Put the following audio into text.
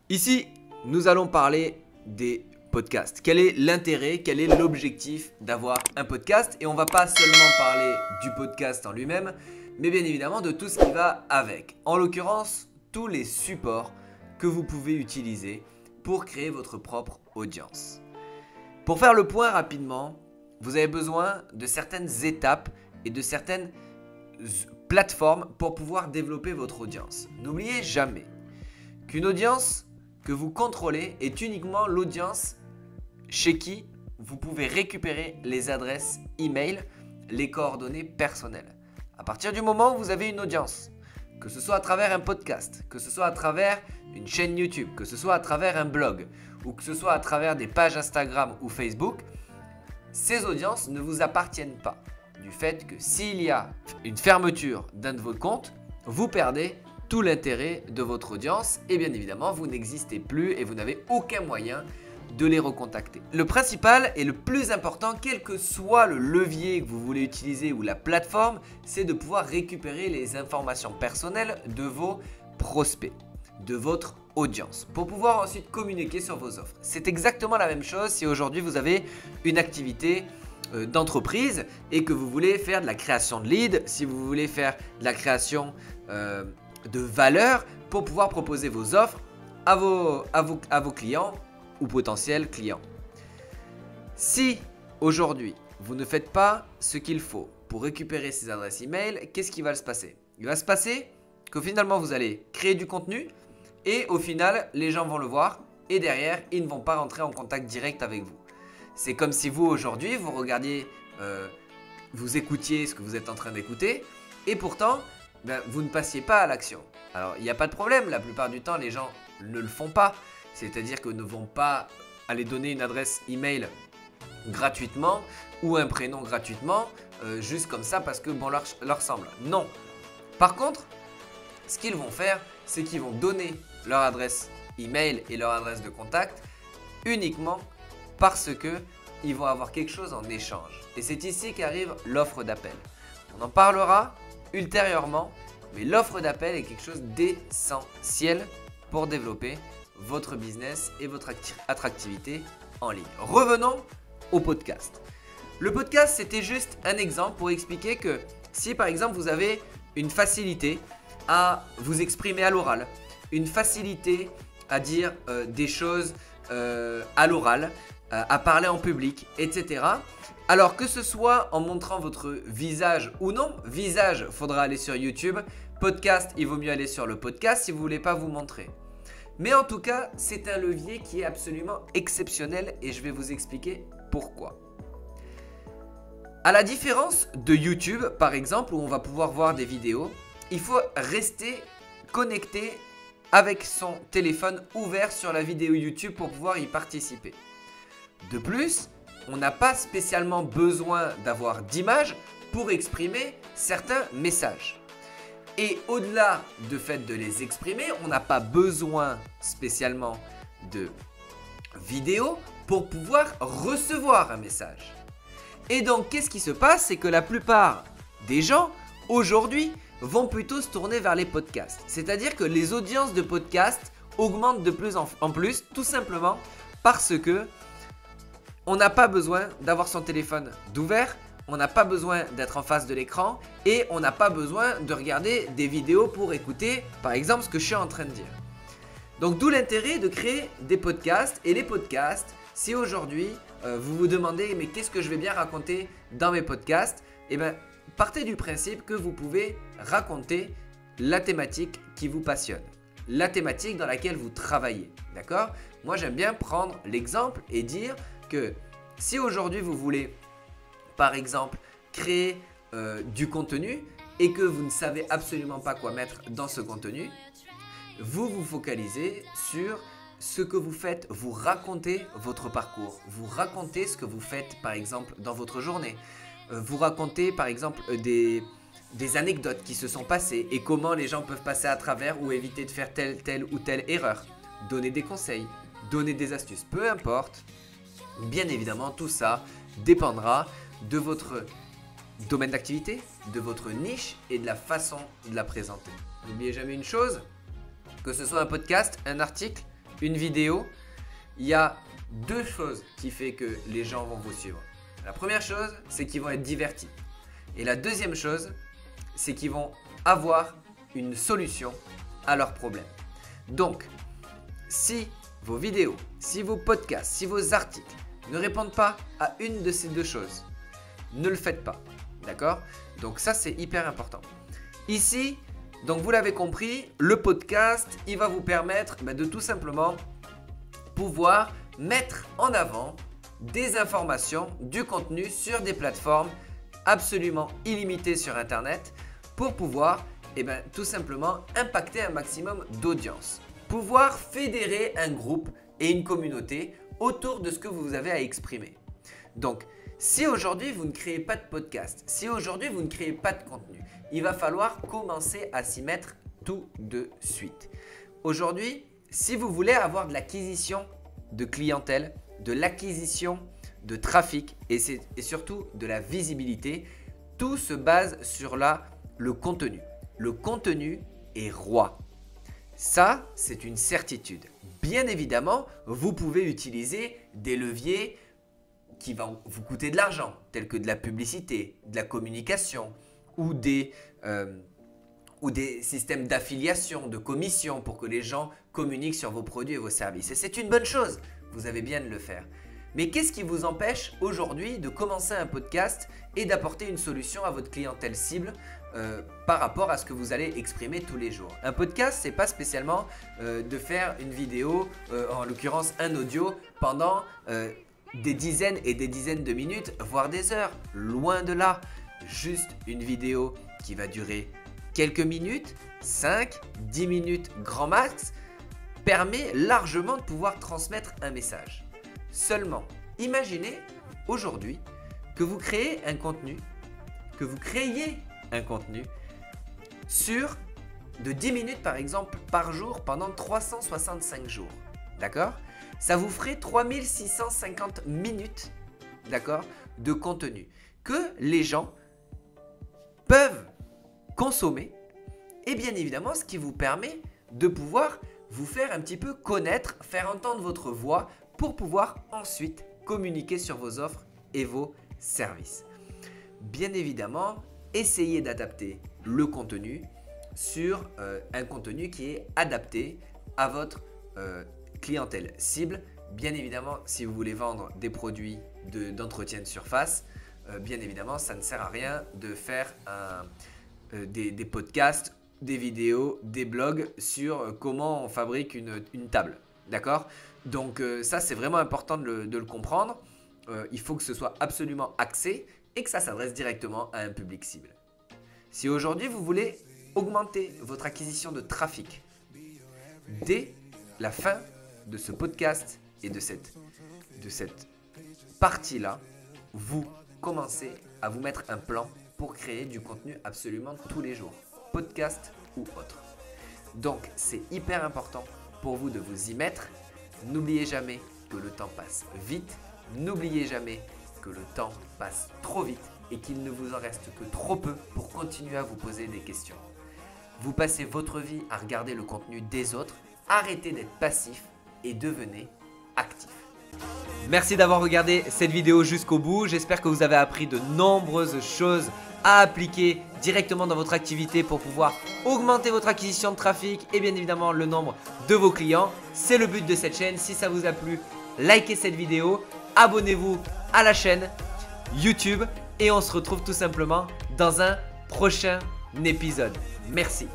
Ici, nous allons parler des podcasts. Quel est l'intérêt, quel est l'objectif d'avoir un podcast? Et on ne va pas seulement parler du podcast en lui-même, mais bien évidemment de tout ce qui va avec. En l'occurrence, tous les supports que vous pouvez utiliser pour créer votre propre audience. Pour faire le point rapidement, vous avez besoin de certaines étapes et de certaines plateformes pour pouvoir développer votre audience. N'oubliez jamais qu'une audience que vous contrôlez est uniquement l'audience chez qui vous pouvez récupérer les adresses email, les coordonnées personnelles. À partir du moment où vous avez une audience, que ce soit à travers un podcast, que ce soit à travers une chaîne YouTube, que ce soit à travers un blog ou que ce soit à travers des pages Instagram ou Facebook, ces audiences ne vous appartiennent pas. Du fait que s'il y a une fermeture d'un de vos comptes, vous perdez tout l'intérêt de votre audience et bien évidemment vous n'existez plus et vous n'avez aucun moyen de les recontacter. Le principal et le plus important, quel que soit le levier que vous voulez utiliser ou la plateforme, c'est de pouvoir récupérer les informations personnelles de vos prospects, de votre audience, pour pouvoir ensuite communiquer sur vos offres. C'est exactement la même chose si aujourd'hui vous avez une activité d'entreprise et que vous voulez faire de la création de leads, si vous voulez faire de la création de valeur pour pouvoir proposer vos offres à vos clients ou potentiels clients. Si aujourd'hui vous ne faites pas ce qu'il faut pour récupérer ces adresses email, qu'est-ce qui va se passer? Il va se passer que finalement vous allez créer du contenu et au final les gens vont le voir et derrière ils ne vont pas rentrer en contact direct avec vous. C'est comme si vous aujourd'hui vous regardiez, vous écoutiez ce que vous êtes en train d'écouter et pourtant vous ne passiez pas à l'action. Alors il n'y a pas de problème, la plupart du temps les gens ne le font pas. C'est-à-dire qu'ils ne vont pas aller donner une adresse email gratuitement ou un prénom gratuitement juste comme ça parce que bon leur semble. Non. Par contre, ce qu'ils vont faire, c'est qu'ils vont donner leur adresse email et leur adresse de contact uniquement parce qu'ils vont avoir quelque chose en échange. Et c'est ici qu'arrive l'offre d'appel. On en parlera ultérieurement, mais l'offre d'appel est quelque chose d'essentiel pour développer votre business et votre attractivité en ligne. Revenons au podcast. Le podcast, c'était juste un exemple pour expliquer que si par exemple vous avez une facilité à vous exprimer à l'oral, une facilité à dire des choses à l'oral, à parler en public, etc. Alors que ce soit en montrant votre visage ou non, visage, faudra aller sur YouTube, podcast, il vaut mieux aller sur le podcast si vous ne voulez pas vous montrer. Mais en tout cas, c'est un levier qui est absolument exceptionnel et je vais vous expliquer pourquoi. À la différence de YouTube, par exemple, où on va pouvoir voir des vidéos, il faut rester connecté avec son téléphone ouvert sur la vidéo YouTube pour pouvoir y participer. De plus, on n'a pas spécialement besoin d'avoir d'images pour exprimer certains messages. Et au-delà du fait de les exprimer, on n'a pas besoin spécialement de vidéo pour pouvoir recevoir un message. Et donc, qu'est-ce qui se passe? C'est que la plupart des gens, aujourd'hui, vont plutôt se tourner vers les podcasts. C'est-à-dire que les audiences de podcasts augmentent de plus en plus, tout simplement parce que on n'a pas besoin d'avoir son téléphone d'ouvert. On n'a pas besoin d'être en face de l'écran et on n'a pas besoin de regarder des vidéos pour écouter, par exemple, ce que je suis en train de dire. Donc, d'où l'intérêt de créer des podcasts. Et les podcasts, si aujourd'hui, vous vous demandez « mais qu'est-ce que je vais bien raconter dans mes podcasts ?» Eh bien, partez du principe que vous pouvez raconter la thématique qui vous passionne, la thématique dans laquelle vous travaillez. D'accord? Moi, j'aime bien prendre l'exemple et dire que si aujourd'hui, vous voulez par exemple, créer du contenu et que vous ne savez absolument pas quoi mettre dans ce contenu, vous vous focalisez sur ce que vous faites, vous racontez votre parcours, vous racontez ce que vous faites par exemple dans votre journée, vous racontez par exemple des anecdotes qui se sont passées et comment les gens peuvent passer à travers ou éviter de faire telle ou telle erreur, donner des conseils, donner des astuces, peu importe. Bien évidemment, tout ça dépendra de votre domaine d'activité, de votre niche et de la façon de la présenter. N'oubliez jamais une chose, que ce soit un podcast, un article, une vidéo, il y a deux choses qui font que les gens vont vous suivre. La première chose, c'est qu'ils vont être divertis. Et la deuxième chose, c'est qu'ils vont avoir une solution à leurs problèmes. Donc, si vos vidéos, si vos podcasts, si vos articles ne répondent pas à une de ces deux choses, ne le faites pas. D'accord? Donc ça, c'est hyper important. Ici, donc vous l'avez compris, le podcast, il va vous permettre de tout simplement pouvoir mettre en avant des informations, du contenu sur des plateformes absolument illimitées sur Internet pour pouvoir tout simplement impacter un maximum d'audience. Pouvoir fédérer un groupe et une communauté autour de ce que vous avez à exprimer. Donc, si aujourd'hui vous ne créez pas de podcast, si aujourd'hui vous ne créez pas de contenu, il va falloir commencer à s'y mettre tout de suite. Aujourd'hui, si vous voulez avoir de l'acquisition de clientèle, de l'acquisition de trafic et surtout de la visibilité, tout se base sur le contenu. Le contenu est roi. Ça, c'est une certitude. Bien évidemment, vous pouvez utiliser des leviers qui vont vous coûter de l'argent, tels que de la publicité, de la communication ou des systèmes d'affiliation, de commission pour que les gens communiquent sur vos produits et vos services. Et c'est une bonne chose, vous avez bien de le faire. Mais qu'est-ce qui vous empêche aujourd'hui de commencer un podcast et d'apporter une solution à votre clientèle cible par rapport à ce que vous allez exprimer tous les jours? Un podcast, ce n'est pas spécialement de faire une vidéo, en l'occurrence un audio, pendant des dizaines et des dizaines de minutes, voire des heures. Loin de là, juste une vidéo qui va durer quelques minutes, 5, 10 minutes grand max, permet largement de pouvoir transmettre un message. Seulement, imaginez aujourd'hui que vous créez un contenu, sur de 10 minutes par exemple par jour pendant 365 jours. D'accord? Ça vous ferait 3650 minutes, d'accord, de contenu que les gens peuvent consommer et bien évidemment ce qui vous permet de pouvoir vous faire un petit peu connaître, faire entendre votre voix pour pouvoir ensuite communiquer sur vos offres et vos services. Bien évidemment, essayez d'adapter le contenu sur un contenu qui est adapté à votre clientèle cible. Bien évidemment, si vous voulez vendre des produits d'entretien de surface, bien évidemment, ça ne sert à rien de faire des podcasts, des vidéos, des blogs sur comment on fabrique une table. D'accord? Donc ça, c'est vraiment important de le comprendre. Il faut que ce soit absolument axé et que ça s'adresse directement à un public cible. Si aujourd'hui, vous voulez augmenter votre acquisition de trafic dès la fin de ce podcast et de cette partie-là, vous commencez à vous mettre un plan pour créer du contenu absolument tous les jours, podcast ou autre. Donc, c'est hyper important pour vous de vous y mettre. N'oubliez jamais que le temps passe vite. N'oubliez jamais que le temps passe trop vite et qu'il ne vous en reste que trop peu pour continuer à vous poser des questions. Vous passez votre vie à regarder le contenu des autres. Arrêtez d'être passif et devenez actif. Merci d'avoir regardé cette vidéo jusqu'au bout. J'espère que vous avez appris de nombreuses choses à appliquer directement dans votre activité pour pouvoir augmenter votre acquisition de trafic et bien évidemment le nombre de vos clients. C'est le but de cette chaîne. Si ça vous a plu, likez cette vidéo, abonnez-vous à la chaîne YouTube et on se retrouve tout simplement dans un prochain épisode. Merci.